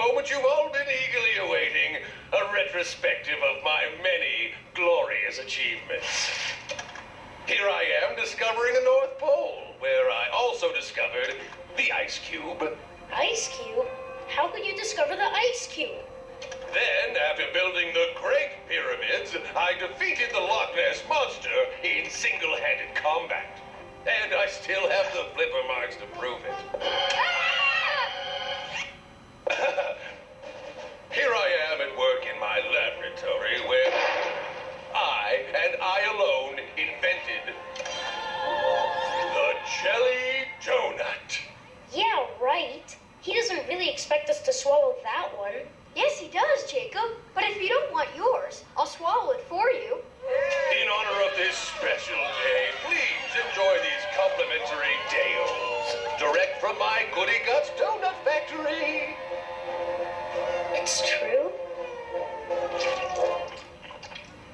moment you've all been eagerly awaiting, a retrospective of my many glorious achievements. Here I am discovering the North Pole, where I also discovered the ice cube. Ice cube? How could you discover the ice cube? Then, after building the Great Pyramids, I defeated the Loch Ness Monster in single-handed combat. And I still have the flipper marks to prove it. Here I am at work in my laboratory where I, and I alone, invented the jelly donut. Yeah, right. He doesn't really expect us to swallow that one. Yes, he does, Jacob. But if you don't want yours, I'll swallow it for you. In honor of this special day, please enjoy these complimentary Dales, direct from my Goody-Guts Donut Factory. It's true.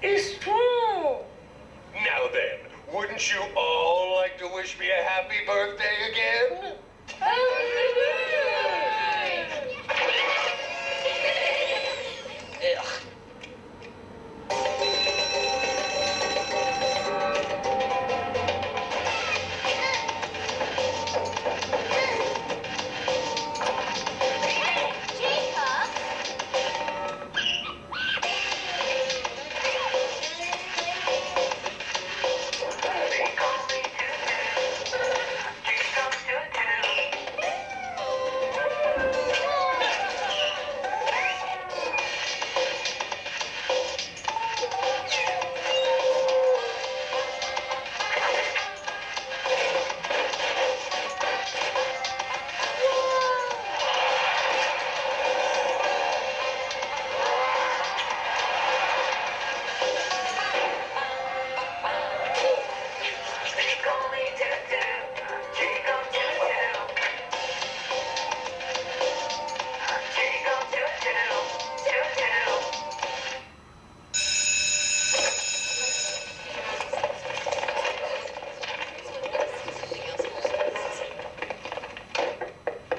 It's true. Now then, wouldn't you all like to wish me a happy birthday again?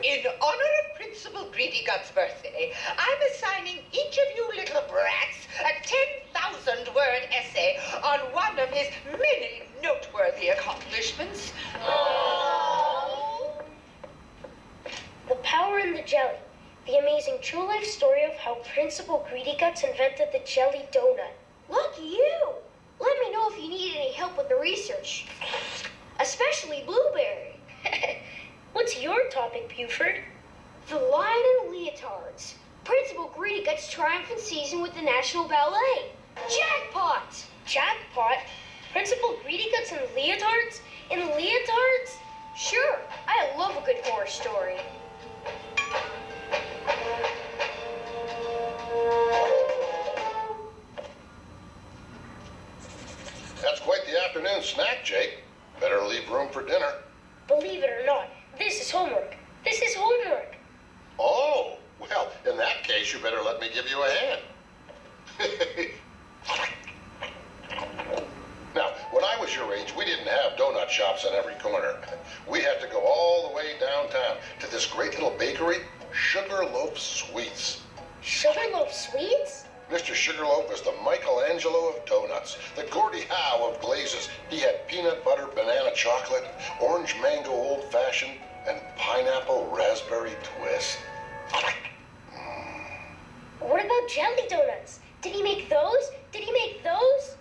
In honor of Principal Greedyguts' birthday, I'm assigning each of you little brats a 10,000-word essay on one of his many noteworthy accomplishments. The Power in the Jelly. The amazing true life story of how Principal Greedyguts invented the jelly donut. Lucky you. Let me know if you need any help with the research. Especially Blueberry. What's your topic, Buford? The Lion and Leotards. Principal Greedyguts' triumphant season with the National Ballet. Jackpot! Jackpot? Principal Greedyguts and leotards? In leotards? Sure, I love a good horror story. That's quite the afternoon snack, Jake. Better leave room for dinner. Believe it or not, this is homework. This is homework. Oh, well, in that case, you better let me give you a hand. Now, when I was your age, we didn't have donut shops on every corner. We had to go all the way downtown to this great little bakery, Sugarloaf Sweets. Sugarloaf Sweets? Mr. Sugarloaf was the Michelangelo of donuts, the Gordie Howe of glazes. He had peanut butter banana chocolate, orange mango old-fashioned, and pineapple raspberry twist. What about jelly donuts? Did he make those? Did he make those?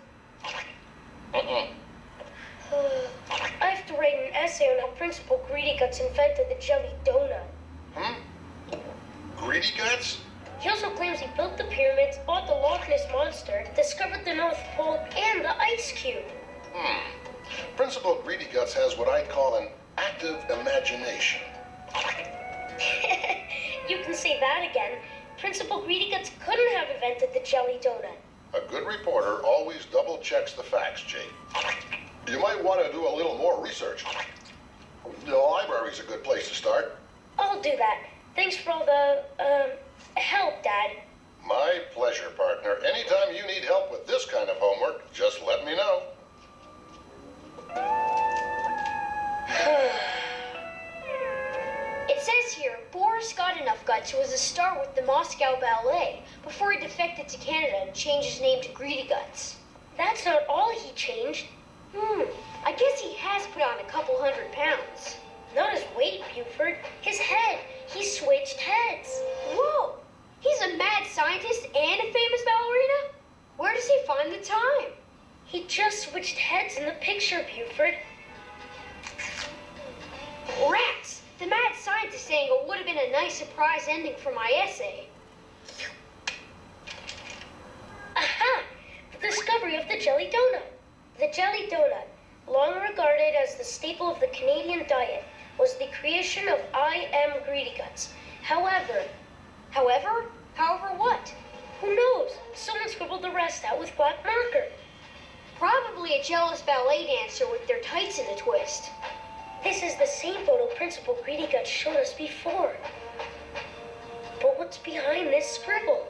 I have to write an essay on how Principal Greedyguts invented the jelly donut. Greedyguts? He also claims he built the pyramids, bought the Loch Ness Monster, discovered the North Pole, and the ice cube. Principal Greedyguts has what I'd call an active imagination. You can say that again. Principal Greedyguts couldn't have invented the jelly donut. A good reporter always double-checks the facts, Jake. You might want to do a little more research. The library's a good place to start. I'll do that. Thanks for all the, help, Dad. My pleasure, partner. Anytime you need help with this kind of homework, just let me know. It says here, Boris got enough Greedyguts was a star with the Moscow Ballet before he defected to Canada and changed his name to Greedyguts. That's not all he changed. I guess he has put on a couple 100 pounds. Not his weight, Buford. His head. He switched heads. Whoa! He's a mad scientist and a famous ballerina? Where does he find the time? He just switched heads in the picture, Buford. Rats! The mad scientist angle would have been a nice surprise ending for my essay. Aha! The discovery of the jelly donut. The jelly donut, long regarded as the staple of the Canadian diet, was the creation of I.M. Greedyguts. However what? Who knows? Someone scribbled the rest out with black marker. Probably a jealous ballet dancer with their tights in a twist. This is the same photo Principal Greedyguts showed us before. But what's behind this scribble?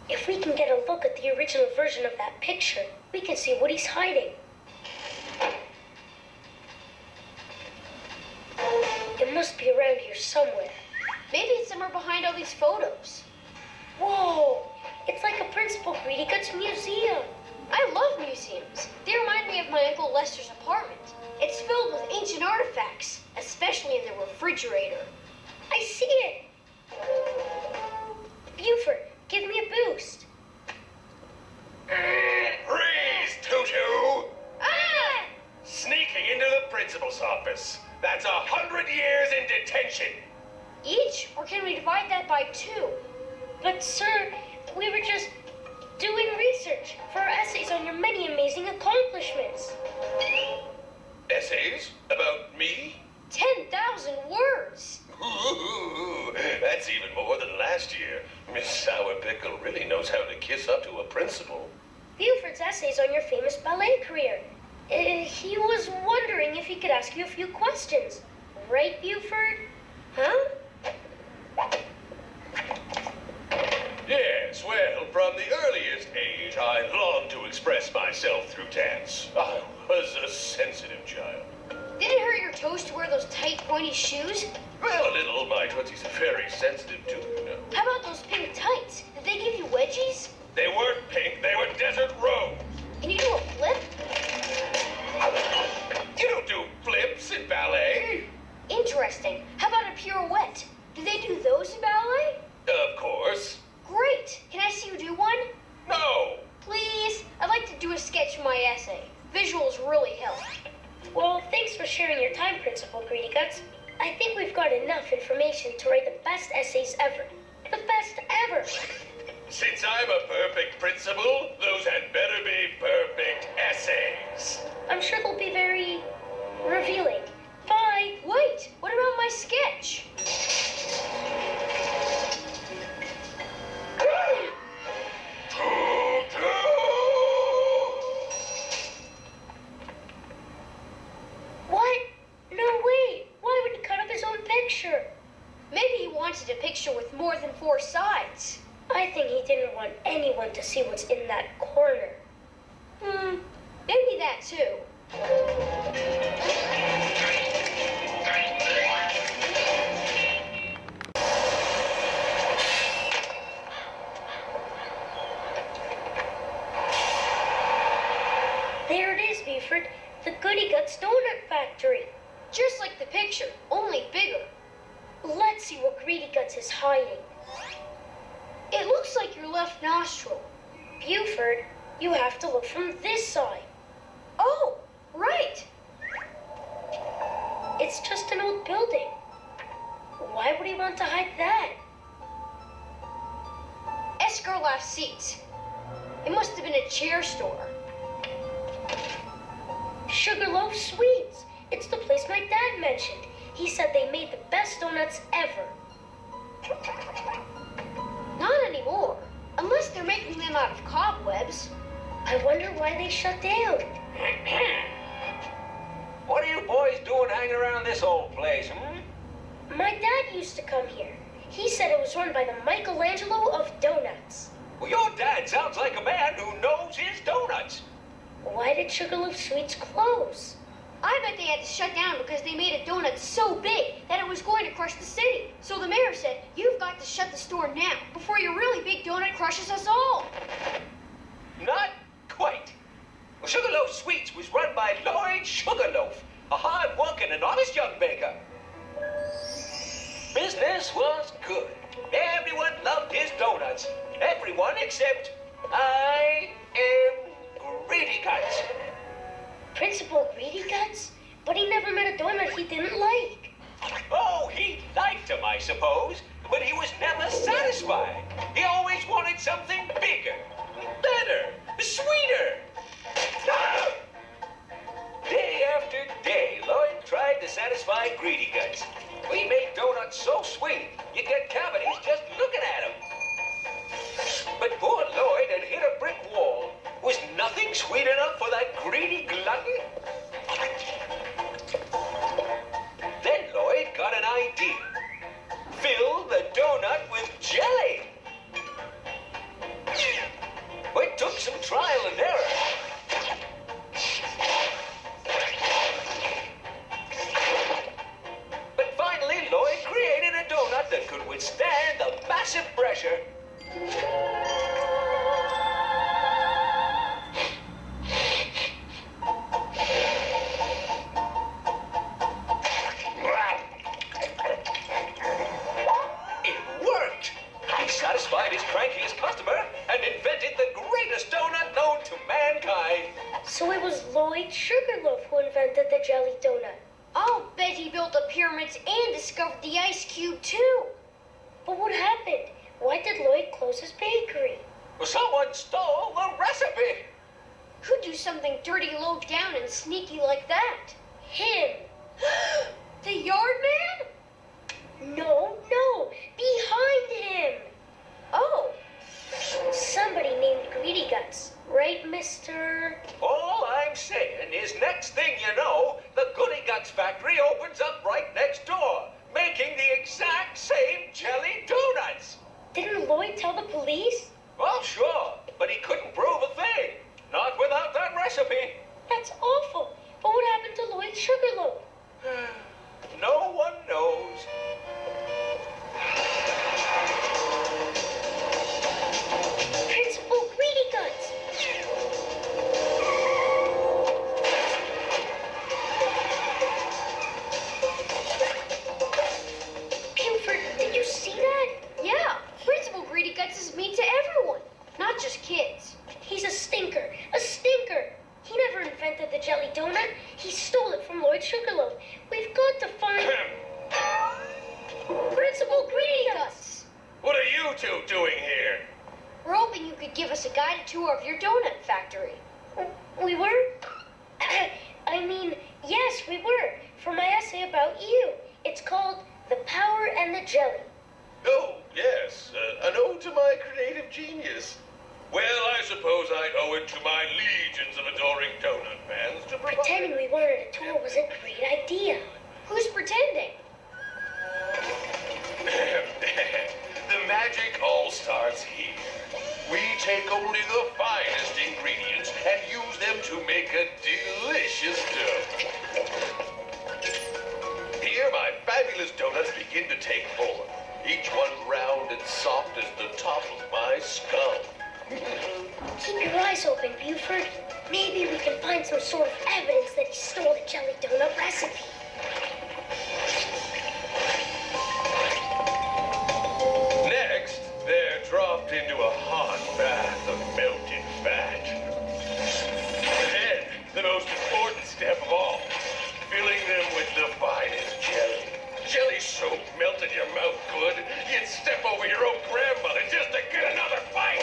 If we can get a look at the original version of that picture, we can see what he's hiding. It must be around here somewhere. Maybe it's somewhere behind all these photos. Whoa! It's like a Principal Greedyguts museum. I love museums. They remind me of my Uncle Lester's apartment. It's filled with ancient artifacts, especially in the refrigerator. I see it! Buford, give me a boost. Freeze, Tutu! Ah! Sneaking into the principal's office. That's 100 years in detention. Each? Or can we divide that by 2? But sir, we were just doing research for our essays on your many amazing accomplishments. Essays? About me? 10,000 words! Ooh, that's even more than last year. Miss Sour Pickle really knows how to kiss up to a principal. Buford's essays on your famous ballet career. He was wondering if he could ask you a few questions. Right, Buford? Huh? Yes, well, from the earliest age, I longed to express myself through dance. I was a sensitive child. Did it hurt your toes to wear those tight, pointy shoes? Well, a little. My tootsies are very sensitive, too, you know. How about those pink tights? Did they give you wedgies? They weren't pink, they were desert rose. Can you do a flip? You don't do flips in ballet. Interesting. How about a pirouette? Do they do those in ballet? Of course. Great. Can I see you do one? No. Please. I'd like to do a sketch for my essay. Visuals really help. Well, thanks for sharing your time, Principal Greedyguts. I think we've got enough information to write the best essays ever. The best ever. Since I'm a perfect principal, those had better be perfect essays. I'm sure they'll be very revealing. Bye. Wait, what about my sketch? What? No way. Why would he cut up his own picture? Maybe he wanted a picture with more than 4 sides. I think he didn't want anyone to see what's in that corner. Maybe that too. There it is, Buford. The Greedyguts Donut Factory. Just like the picture, only bigger. Let's see what Greedyguts is hiding. It looks like your left nostril. Buford, you have to look from this side. Oh, right. It's just an old building. Why would he want to hide that? Escarlate seats. It must have been a chair store. Sugarloaf Sweets. It's the place my dad mentioned. He said they made the best donuts ever. Not anymore. Unless they're making them out of cobwebs. I wonder why they shut down. What are you boys doing hanging around this old place, My dad used to come here. He said it was run by the Michelangelo of donuts. Well, your dad sounds like a man who knows his donuts. Why did Sugarloaf Sweets close? I bet they had to shut down because they made a donut so big that it was going to crush the city. So the mayor said, you've got to shut the store now before your really big donut crushes us all. Not quite. Well, Sugarloaf Sweets was run by Lloyd Sugarloaf, a hard-working and honest young baker. Business was good. Everyone loved his donuts. Everyone except I am Greedyguts. Principal Greedyguts? But he never met a donut he didn't like. Oh, he liked them, I suppose, but he was never satisfied. He always wanted something bigger, better, sweeter. Ah! Day after day, Lloyd tried to satisfy Greedyguts. We made donuts so sweet, you get cavities just looking at them. But poor Lloyd had hit a brick wall. Was nothing sweet enough for that greedy glutton? Then Lloyd got an idea. Fill the donut with jelly. It took some trial and error. But finally, Lloyd created a donut that could withstand the massive pressure. Satisfied his crankiest customer and invented the greatest donut known to mankind. So it was Lloyd Sugarloaf who invented the jelly donut. I'll bet he built the pyramids and discovered the ice cube too. But what happened? Why did Lloyd close his bakery? Well, someone stole the recipe. Who'd do something dirty, low down, and sneaky like that? Him. The yard man? No, behind him. Oh. Somebody named Greedyguts, right, Mr.? All I'm saying is next thing you know, the Goody Guts factory opens up right next door, making the exact same jelly donuts. Didn't Lloyd tell the police? Well, sure, but he couldn't prove a thing. Not without that recipe. That's awful. But what happened to Lloyd Sugarloaf? No one knows. Principal Greedyguts! Buford, did you see that? Yeah, Principal Greedyguts is mean to everyone, not just kids. He's a stinker. He never invented the jelly donut. He stole it from Lloyd Sugarloaf. We've got to find... Principal Greedyguts! What are you two doing here? We're hoping you could give us a guided tour of your donut factory. We were? Yes, we were. For my essay about you. It's called The Power and the Jelly. Oh, yes, an ode to my creative genius. Well, I suppose I owe it to my legions of adoring donut fans to provide... Pretending we wanted a tour was a great idea. Who's pretending? The magic all starts here. We take only the finest ingredients and use them to make a delicious dough. Here, my fabulous donuts begin to take form. Each one round and soft as the top of my skull. Keep your eyes open, Buford. Maybe we can find some sort of evidence that he stole the jelly donut recipe. Next, they're dropped into a hot bath of melted fat. Then, the most important step of all, filling them with the finest jelly. Jelly so melted your mouth good, you'd step over your own grandmother just to get another bite.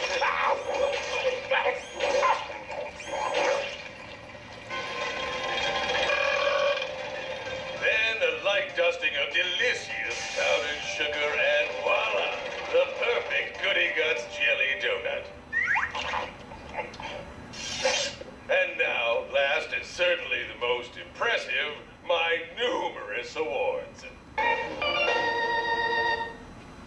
Then a light dusting of delicious powdered sugar and voila, the perfect Goody Guts jelly donut. And now, last and certainly the most impressive, my numerous awards.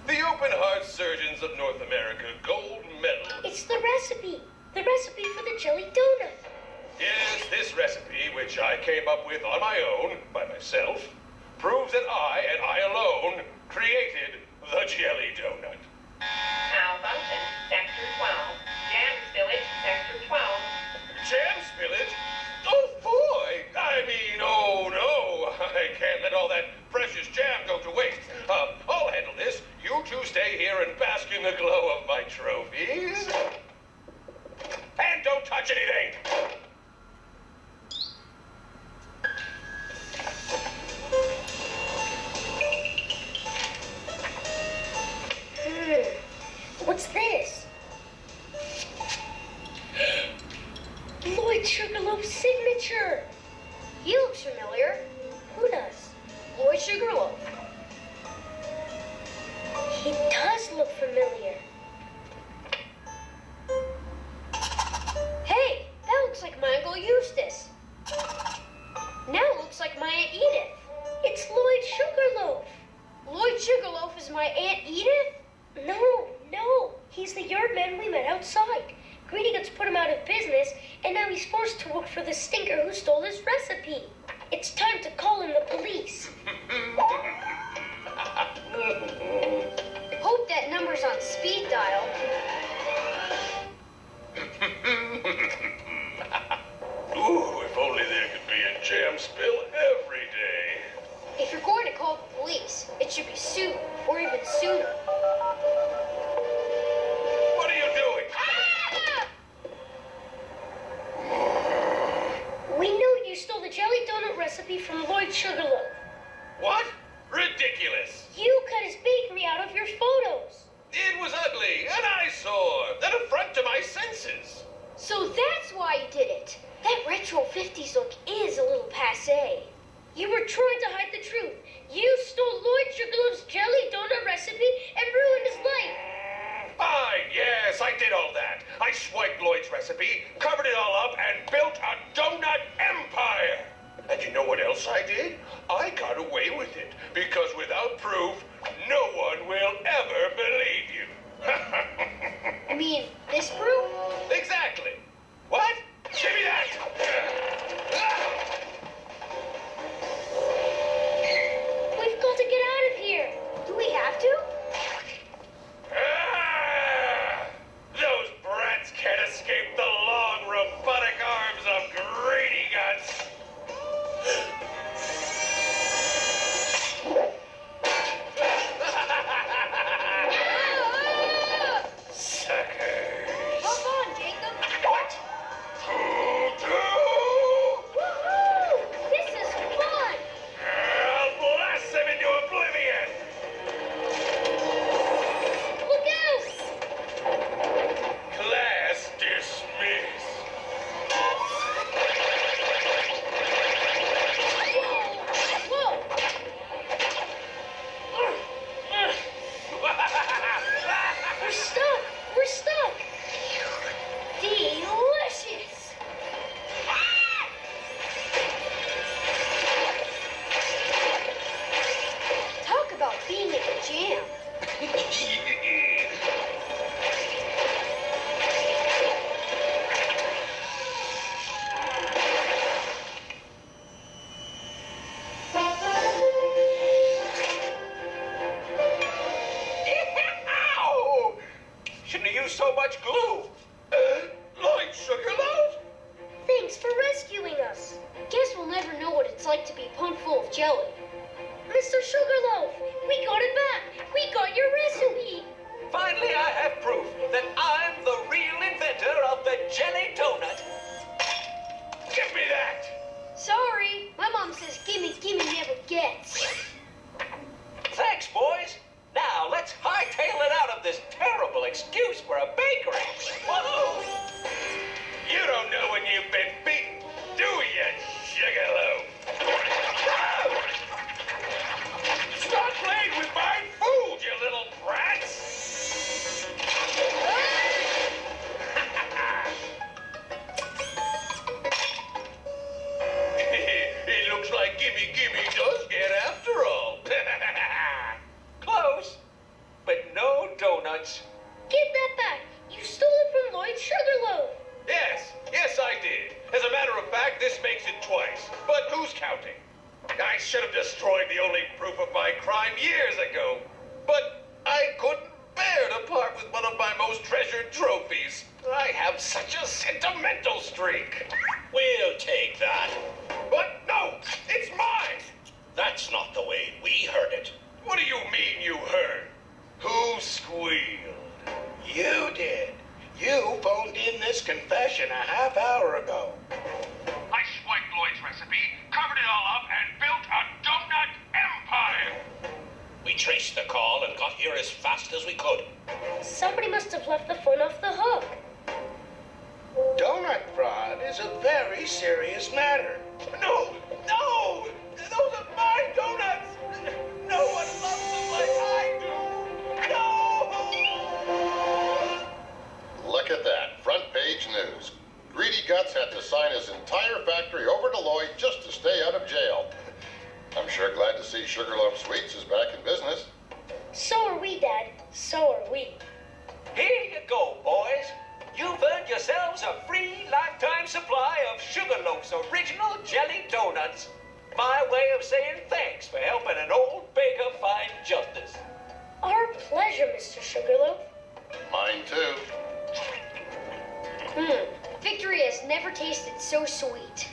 The Open Heart Surgeons of North America Gold Medal. It's the recipe. The recipe for the jelly donut. Yes, this recipe, which I came up with on my own, by myself, proves that I, and I alone, created the jelly donut. Alpha in Sector 12. Jam spillage, Sector 12. Jam spillage? Oh, boy! I mean, oh, no! I can't let all that precious jam go to waste. I'll handle this. You two stay here and bask in the glow of my trophies. And don't touch anything! What's this? Lloyd Sugarloaf's signature! He looks familiar. Who does? Lloyd Sugarloaf. He does look familiar. Hey, that looks like my Uncle Eustace. Now it looks like my Aunt Edith. It's Lloyd Sugarloaf. Lloyd Sugarloaf is my Aunt Edith? No. He's the yard man we met outside. Greedyguts put him out of business, and now he's forced to work for the stinker who stole his recipe. It's time to call in the police. Hope that number's on speed dial. Ooh, if only there could be a jam spill every day. If you're going to call the police, it should be soon, or even sooner. What are you doing? We know you stole the jelly donut recipe from Lloyd Sugarloaf. What? Ridiculous. You cut his bakery out of your photos. It was ugly, an eyesore, an affront to my senses. So that's why you did it. That retro 50s look is a little passé. You were trying to hide the truth. You stole Lloyd Sugarloaf's jelly donut recipe and ruined his life. Fine, yes, I did all that. I swiped Lloyd's recipe, covered it all up, and built a donut empire. And you know what else I did? I got away with it, because without proof, no one will ever believe you. I mean, this proof? Exactly. What? Give me that! We've got to get out of here. Do we have to? Those brats can't escape the long, robotic arms of Greedyguts. Suckers. Hop on, Jacob. What? Woohoo! This is fun. I'll blast them into oblivion. Look out! Class dismissed. Whoa! We're stuck. We're stuck. Delicious. Talk about being in a jam. Ow! Shouldn't have used so much glue. Lloyd Sugarloaf? Thanks for rescuing us. Guess we'll never know what it's like to be pumped full of jelly. Mr. Sugarloaf, we got it back. We got your recipe. Finally, I have proof that I'm the real inventor of the jelly donut. Give me that. Sorry, my mom says gimme never gets. Thanks, boys. Now, let's hightail it out of this terrible excuse for a bakery. Whoa! You don't know when you've been beaten, do you, Sugarloaf? Stop playing with my food, you little brats! It looks like Gimme does get after all. Close, but no donuts. Give that back. You stole it from Lloyd Sugarloaf. Yes, I did. As a matter but who's counting? I should have destroyed the only proof of my crime years ago, but I couldn't bear to part with one of my most treasured trophies. I have such a sentimental streak. We'll take that. But no, it's mine. That's not the way we heard it. What do you mean you heard? Who squealed? You did. You phoned in this confession a half hour ago. I swiped Lloyd's recipe, covered it all up, and built a donut empire. We traced the call and got here as fast as we could. Somebody must have left the phone off the hook. Donut fraud is a very serious matter. No! No! Those are my donuts! No one loves them like I do! No! Look at that, front page news. Greedy Guts had to sign his entire factory over to Lloyd just to stay out of jail. I'm sure glad to see Sugarloaf Sweets is back in business. So are we, Dad. So are we. Here you go, boys. You've earned yourselves a free lifetime supply of Sugarloaf's original jelly donuts. My way of saying thanks for helping an old baker find justice. Our pleasure, Mr. Sugarloaf. Mine too. Victory has never tasted so sweet.